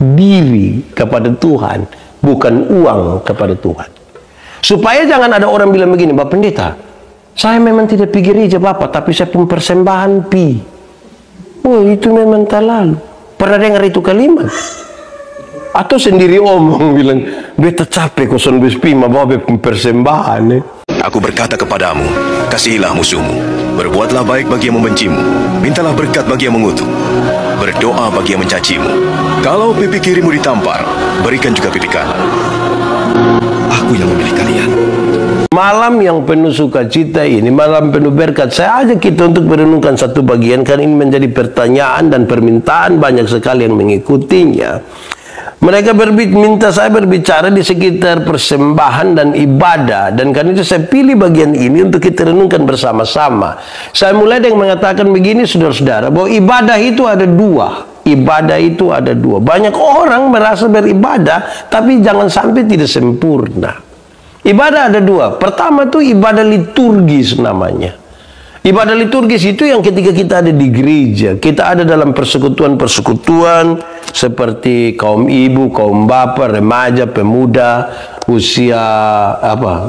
diri kepada Tuhan, bukan uang kepada Tuhan. Supaya jangan ada orang bilang begini, Bapak Pendeta, saya memang tidak pergi gereja Bapak, tapi saya pun persembahan pi. Oh, itu memang terlalu. Pernah dengar itu kalimat? Atau sendiri omong bilang, beta capek koson bespi ma bawa persembahan. Aku berkata kepadamu, kasihilah musuhmu, berbuatlah baik bagi yang membencimu, mintalah berkat bagi yang mengutuk, berdoa bagi yang mencacimu. Kalau pipi kirimu ditampar, berikan juga pipi kanan. Aku yang memilih kalian. Malam yang penuh sukacita ini, malam penuh berkat, saya ajak kita untuk merenungkan satu bagian, karena ini menjadi pertanyaan dan permintaan banyak sekali yang mengikutinya. Mereka minta saya berbicara di sekitar persembahan dan ibadah, dan karena itu saya pilih bagian ini untuk kita renungkan bersama-sama. Saya mulai dengan mengatakan begini, saudara-saudara, bahwa ibadah itu ada dua. Ibadah itu ada dua. Banyak orang merasa beribadah, tapi jangan sampai tidak sempurna. Ibadah ada dua. Pertama itu ibadah liturgis namanya. Ibadah liturgis itu yang ketika kita ada di gereja, kita ada dalam persekutuan-persekutuan seperti kaum ibu, kaum bapak, remaja, pemuda, usia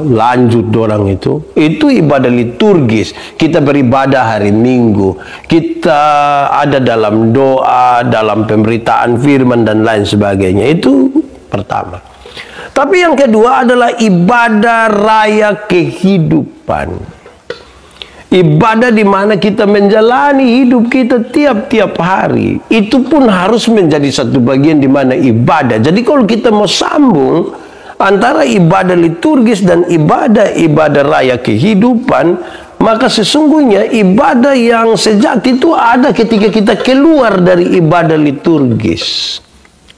lanjut orang itu ibadah liturgis. Kita beribadah hari Minggu, kita ada dalam doa, dalam pemberitaan firman dan lain sebagainya. Itu pertama. Tapi yang kedua adalah ibadah raya kehidupan. Ibadah di mana kita menjalani hidup kita tiap-tiap hari. Itu pun harus menjadi satu bagian di mana ibadah. Jadi kalau kita mau sambung antara ibadah liturgis dan ibadah raya kehidupan, maka sesungguhnya ibadah yang sejati itu ada ketika kita keluar dari ibadah liturgis.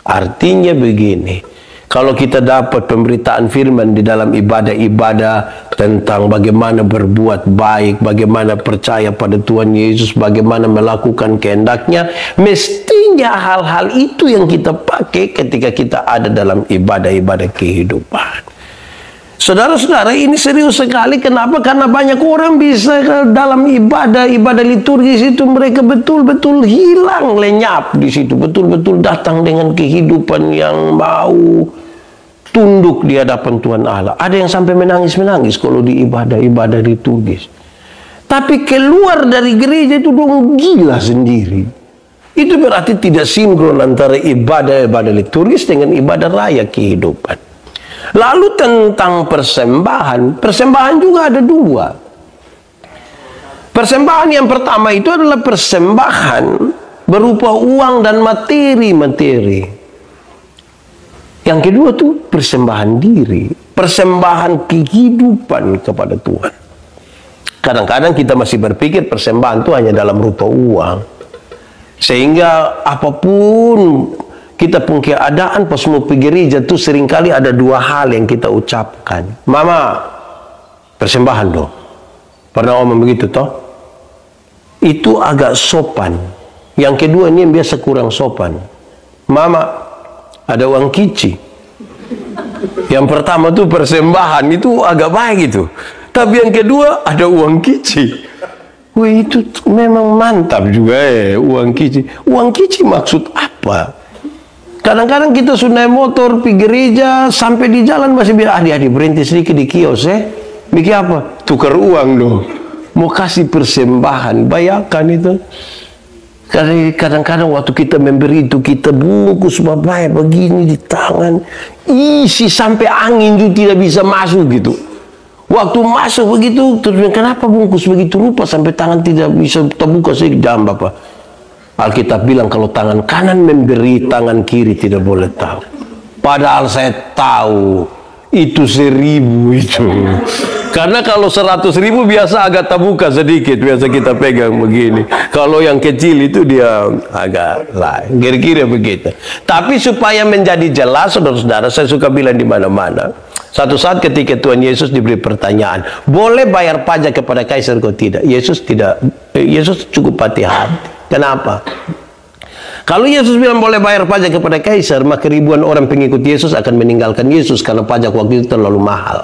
Artinya begini, kalau kita dapat pemberitaan firman di dalam ibadah-ibadah tentang bagaimana berbuat baik, bagaimana percaya pada Tuhan Yesus, bagaimana melakukan kehendaknya, mestinya hal-hal itu yang kita pakai ketika kita ada dalam ibadah-ibadah kehidupan. Saudara-saudara, ini serius sekali. Kenapa? Karena banyak orang bisa dalam ibadah liturgis itu mereka betul-betul hilang lenyap di situ, betul-betul datang dengan kehidupan yang mau tunduk di hadapan Tuhan Allah. Ada yang sampai menangis-menangis kalau di ibadah liturgis. Tapi keluar dari gereja itu dong gila sendiri. Itu berarti tidak sinkron antara ibadah liturgis dengan ibadah raya kehidupan. Lalu tentang persembahan juga ada dua. Persembahan yang pertama itu adalah persembahan berupa uang dan materi. Yang kedua itu persembahan diri, persembahan kehidupan kepada Tuhan. Kadang-kadang kita masih berpikir persembahan itu hanya dalam rupa uang. Sehingga apapun kita pun keadaan pas mau pergi gereja itu seringkali ada dua hal yang kita ucapkan. Mama, persembahan dong. Pernah ngomong begitu toh? Itu agak sopan. Yang kedua ini yang biasa kurang sopan. Mama, ada uang kici. Yang pertama tuh persembahan, itu agak baik itu. Tapi yang kedua ada uang kici. Wih, itu memang mantap juga uang kici. Uang kici maksud apa? Kadang-kadang kita sudah naik motor pergi gereja, sampai di jalan masih bilang, adik-adik berhenti sedikit di kios Mikir apa? Tukar uang dong. Mau kasih persembahan, bayarkan itu. Kadang-kadang waktu kita memberi itu, kita bungkus bapak begini di tangan, isi sampai angin juga tidak bisa masuk gitu. Waktu masuk begitu, terus kenapa bungkus begitu rupa sampai tangan tidak bisa terbuka sedikit, bapak. Alkitab bilang kalau tangan kanan memberi, tangan kiri tidak boleh tahu. Padahal saya tahu itu 1000 itu. Karena kalau 100.000 biasa agak terbuka sedikit, biasa kita pegang begini. Kalau yang kecil itu dia agak lain, kira-kira begitu. Tapi supaya menjadi jelas, saudara-saudara, saya suka bilang di mana-mana. Satu saat ketika Tuhan Yesus diberi pertanyaan, boleh bayar pajak kepada kaisar atau tidak? Yesus cukup hati-hati. Kenapa? Kalau Yesus bilang boleh bayar pajak kepada kaisar, maka ribuan orang pengikut Yesus akan meninggalkan Yesus karena pajak waktu itu terlalu mahal.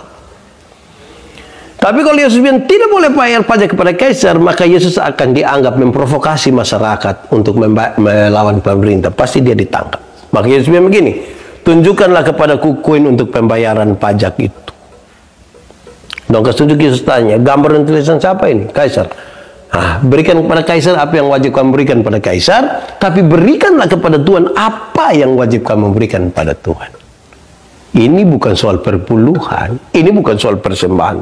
Tapi kalau Yesus bilang tidak boleh bayar pajak kepada kaisar, maka Yesus akan dianggap memprovokasi masyarakat untuk melawan pemerintah. Pasti dia ditangkap. Maka Yesus bilang begini, tunjukkanlah kepadaku koin untuk pembayaran pajak itu. Dong kesetuju Yesus tanya, gambar dan tulisan siapa ini? Kaisar. Berikan kepada Kaisar apa yang wajib kamu berikan pada Kaisar, tapi berikanlah kepada Tuhan apa yang wajib kamu berikan pada Tuhan. Ini bukan soal perpuluhan, ini bukan soal persembahan.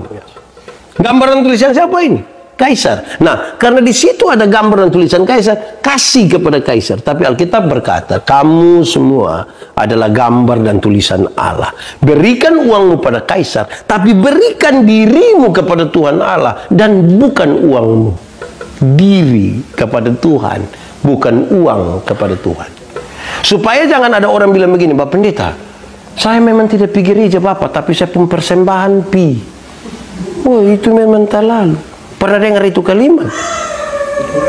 Gambar dan tulisan siapa ini? Kaisar. Nah, karena di situ ada gambar dan tulisan Kaisar, kasih kepada Kaisar. Tapi Alkitab berkata, kamu semua adalah gambar dan tulisan Allah. Berikan uangmu pada Kaisar, tapi berikan dirimu kepada Tuhan Allah dan bukan uangmu. Diri kepada Tuhan, bukan uang kepada Tuhan. Supaya jangan ada orang bilang begini, Pak Pendeta, saya memang tidak pergi gereja Bapak, tapi saya pun persembahan pi. Oh, itu memang terlalu. Pernah dengar itu kalimat?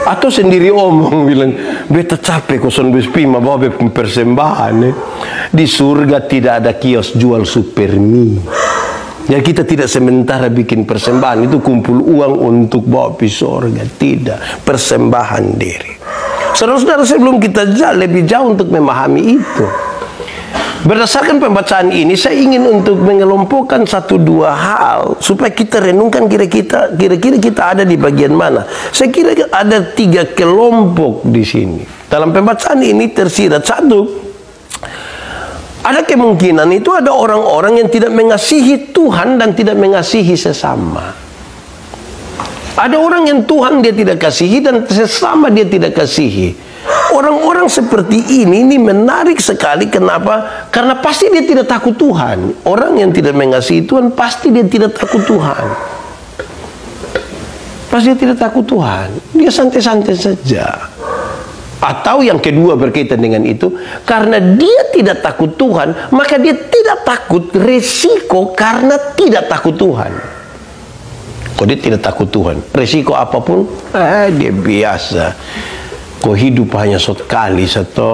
Atau sendiri omong bilang, beta capek koson bespima bawa persembahan. Di surga tidak ada kios jual supermi. Jadi kita tidak sementara bikin persembahan, itu kumpul uang untuk bawa ke surga. Tidak, persembahan diri. Saudara-saudara, sebelum kita lebih jauh untuk memahami itu, berdasarkan pembacaan ini, saya ingin untuk mengelompokkan 1-2 hal supaya kita renungkan kira-kira kita ada di bagian mana. Saya kira ada 3 kelompok di sini. Dalam pembacaan ini tersirat, 1, ada kemungkinan itu ada orang-orang yang tidak mengasihi Tuhan dan tidak mengasihi sesama. Ada orang yang Tuhan dia tidak kasihi dan sesama dia tidak kasihi. Orang-orang seperti ini menarik sekali. Kenapa? Karena pasti dia tidak takut Tuhan. Orang yang tidak mengasihi Tuhan pasti dia tidak takut Tuhan. Pasti dia tidak takut Tuhan. Dia santai-santai saja. Atau yang kedua berkaitan dengan itu, karena dia tidak takut Tuhan, maka dia tidak takut resiko karena tidak takut Tuhan. Kalau dia tidak takut Tuhan, resiko apapun, dia biasa. Kau hidup hanya sekali, satu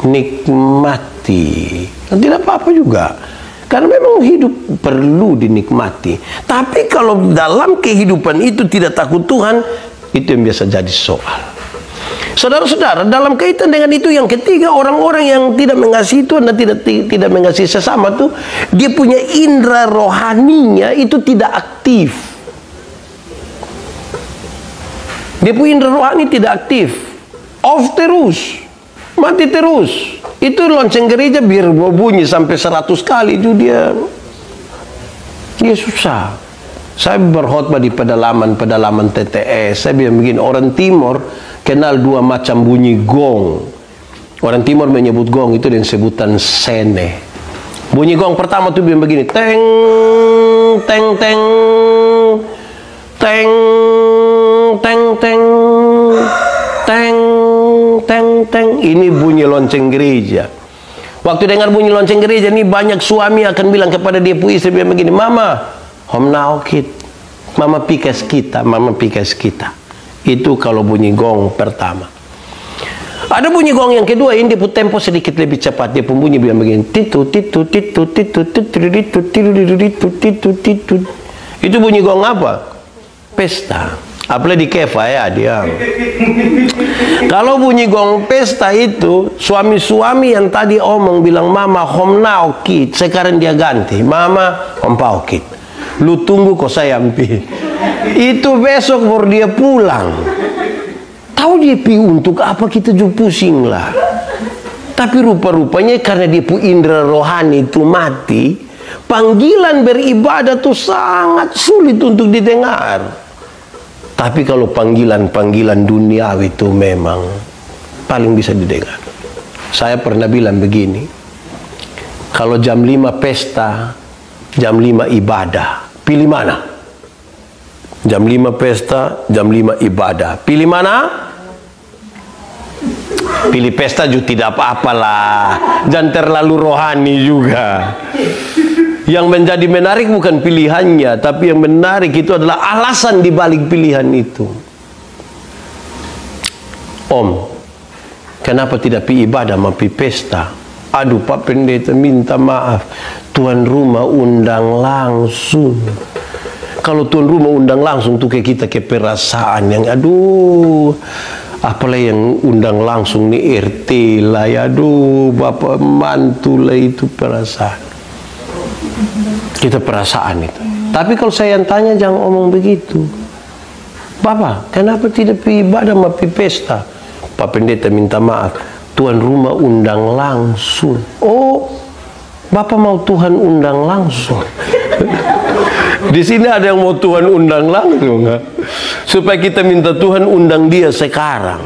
nikmati, tidak apa-apa juga. Karena memang hidup perlu dinikmati. Tapi kalau dalam kehidupan itu tidak takut Tuhan, itu yang biasa jadi soal. Saudara-saudara, dalam kaitan dengan itu yang ketiga, orang-orang yang tidak mengasihi Tuhan dan tidak mengasihi sesama tuh, dia punya indera rohaninya itu tidak aktif. Dia punya indera rohani tidak aktif. Off terus, mati terus. Itu lonceng gereja biar bunyi sampai 100 kali itu dia susah. Saya berkhotbah di pedalaman TTS. Saya bilang begini, orang Timur kenal 2 macam bunyi gong. Orang Timur menyebut gong itu dengan sebutan sene. Bunyi gong pertama tuh bilang begini, teng teng teng teng teng teng teng teng teng. Ini bunyi lonceng gereja. Waktu dengar bunyi lonceng gereja ini, banyak suami akan bilang kepada dia istri bilang begini, Mama, homnaokit, Mama pikas kita, Mama pikas kita. Itu kalau bunyi gong pertama. Ada bunyi gong yang kedua, ini dia pun tempo sedikit lebih cepat. Dia pun bunyi bilang begini, titu titu titu titu titu titu titu. Itu bunyi gong apa? Pesta. Apalagi di kefa ya dia. Kalau bunyi gong pesta itu, suami-suami yang tadi omong bilang Mama homnaokit, sekarang dia ganti, Mama hompaokit. Lu tunggu kok sayang pi. Itu besok baru dia pulang. Tahu dia pi untuk apa, kita juga pusing lah. Tapi rupa-rupanya karena dia pu indera rohani itu mati, panggilan beribadah itu sangat sulit untuk didengar. Tapi kalau panggilan-panggilan duniawi itu memang paling bisa didengar. Saya pernah bilang begini, kalau jam 5 pesta, jam 5 ibadah, pilih mana? Jam 5 pesta, jam 5 ibadah, pilih mana? Pilih pesta juga tidak apa-apalah, jangan terlalu rohani juga. Yang menjadi menarik bukan pilihannya, tapi yang menarik itu adalah alasan di balik pilihan itu. Om, kenapa tidak pi ibadah, mau pi pesta? Aduh Pak Pendeta, minta maaf, tuan rumah undang langsung. Kalau tuan rumah undang langsung tuh ke kita ke perasaan yang aduh, Apalagi yang undang langsung nih RT lah, ya aduh, bapak mantu lah, itu perasaan. Kita perasaan itu. Tapi kalau saya yang tanya, jangan omong begitu. Bapak, kenapa tidak pergi ibadah sama pergi pesta? Pak Pendeta minta maaf, tuan rumah undang langsung. Oh, Bapak mau Tuhan undang langsung. Di sini ada yang mau Tuhan undang langsung, ha? Supaya kita minta Tuhan undang dia sekarang.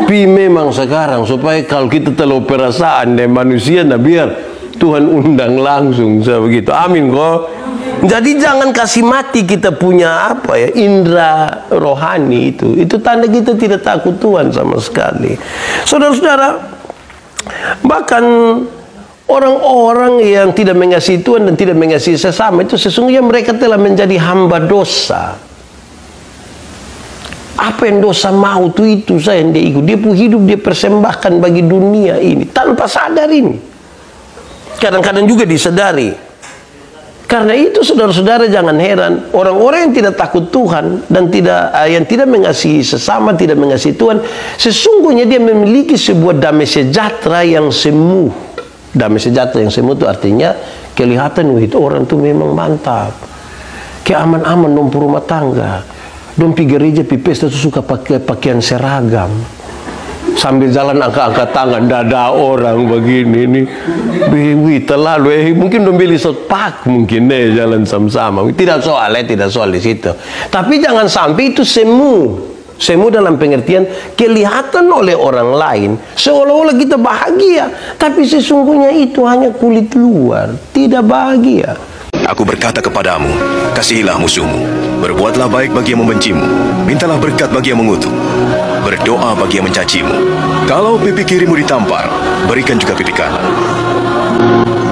Memang sekarang, supaya kalau kita terlalu perasaan dan manusia, nah biar Tuhan undang langsung, begitu. Amin kok. Jadi jangan kasih mati kita punya apa ya, indera rohani itu. Itu tanda kita tidak takut Tuhan sama sekali. Saudara-saudara, bahkan orang-orang yang tidak mengasihi Tuhan dan tidak mengasihi sesama itu sesungguhnya mereka telah menjadi hamba dosa. Apa yang dosa mau itu saya yang dia ikut. Dia pun hidup dia persembahkan bagi dunia ini tanpa sadar ini. Kadang-kadang juga disadari. Karena itu saudara-saudara jangan heran orang-orang yang tidak takut Tuhan dan yang tidak mengasihi sesama, tidak mengasihi Tuhan, sesungguhnya dia memiliki sebuah damai sejahtera yang semu. Damai sejahtera yang semu itu artinya kelihatan itu orang itu memang mantap. Kayak aman-aman dong rumah tangga. Dong pergi gereja, pergi pesta itu suka pakai pakaian seragam. Sambil jalan angkat-angkat tangan, dada orang begini nih. Terlalu mungkin dong beli sopak mungkin deh jalan sama-sama. Tidak soal di situ. Tapi jangan sampai itu semu. Semu dalam pengertian kelihatan oleh orang lain seolah-olah kita bahagia, tapi sesungguhnya itu hanya kulit luar, tidak bahagia. Aku berkata kepadamu, kasihilah musuhmu, berbuatlah baik bagi yang membencimu, mintalah berkat bagi yang mengutuk, berdoa bagi yang mencacimu. Kalau pipi kirimu ditampar, berikan juga pipi kanan.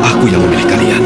Aku yang memilih kalian.